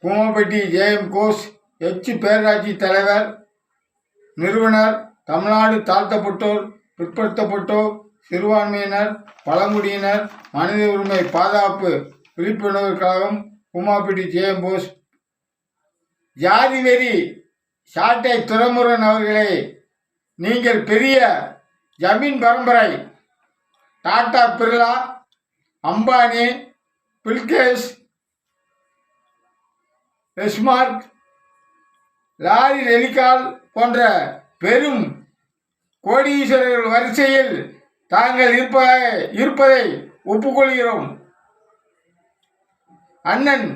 கூமப்பட்டி JM Ghosh H பேரூராட்சி தலைவர், நிறுவனர், தமிழ்நாடு தாழ்த்தப்பட்டோர், பிற்படுத்தப்பட்டோர், சிறுபான்மையினர், பழங்குடியினர் மனித உரிமை பாதுகாப்பு விழிப்புணர்வு கழகம், கூமாப்பட்டி ஜேஎம் கோஷ். ஜாதி வெறி சாட்டை துரைமுருகன் அவர்களே, நீங்கள் பெரிய ஜமீன் பரம்பரை. டாடா, பிர்லா, அம்பானி, பில்கேஸ், ஸ்மார்ட், லாரி ரெலிகால் போன்ற பெரும் கோடீஸ்வரர்கள் வரிசையில் தாங்கள் இருப்பதை ஒப்புக்கொள்கிறோம். அண்ணன்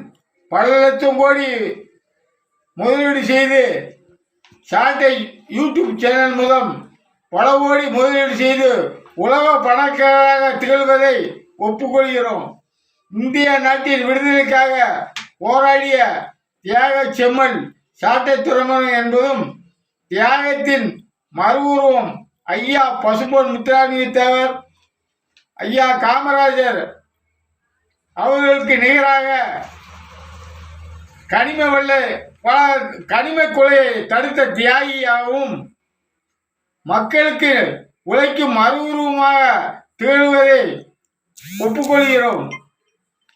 பல லட்சம் கோடி முதலீடு செய்து சாட்டை யூடியூப் சேனல் மூலம் பல கோடி முதலீடு செய்து உலக பணக்காரராக திகழ்வதை ஒப்புக்கொள்கிறோம். இந்திய நாட்டின் விடுதலைக்காக போராடிய தியாக செம்மல் சாட்டை துரைமுருகன் என்பதும் தியாகத்தின் மறு உருவம் ஐயா பசும்பொன் முத்துராமலிங்க தேவர், ஐயா காமராஜர் அவர்களுக்கு நிகராக கனிம கொலையை தடுத்த தியாகியாகவும் மக்களுக்கு உழைக்கும் மறு உருவமாக திகழ்வதை ஒப்புக்கொள்கிறோம்.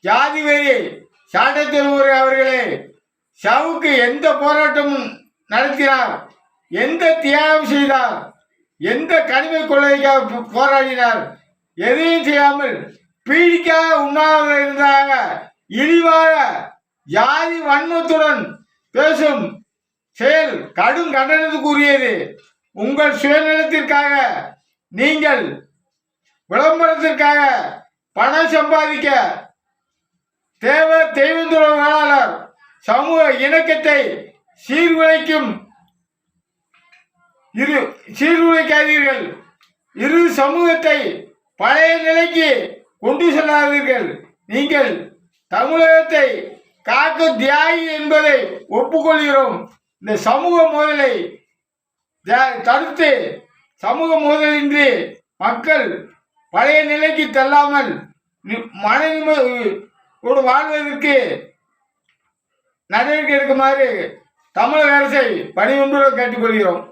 ஜாதி வெறி சாட்டை துரைமுருகன் அவர்களே, சாவுக்கு எந்த போராட்டமும் நடத்தினார், எந்த தியாகம் செய்தார், எந்த கனிம கொள்ளைக்காக போராடினார், எதையும் செய்யாமல் பீடிக்காக உண்ணாமல் இருந்தாங்க. இழிவாக ஜாதி வன்மத்துடன் பேசும் செயல் கடும் கண்டனத்துக்குரியது. உங்கள் சுயநலத்திற்காக, நீங்கள் விளம்பரத்திற்காக பணம் சம்பாதிக்க தெய்வந்துற வேளாளர் சமூக இணக்கத்தை சீர்குலைக்காதீர்கள். இரு சமூகத்தை பழைய நிலைக்கு கொண்டு செல்லாதீர்கள். நீங்கள் தமிழகத்தை காக்கும் தியாகி என்பதை ஒப்புக்கொள்கிறோம். இந்த சமூக மோதலை தடுத்து சமூக மோதலின்றி மக்கள் பழைய நிலைக்கு தள்ளாமல் மன நிம்மதியோடு வாழ்வதற்கு நடவடிக்கை எடுக்குமாறு தமிழக அரசை பணிவொன்றுடன் கேட்டுக்கொள்கிறோம்.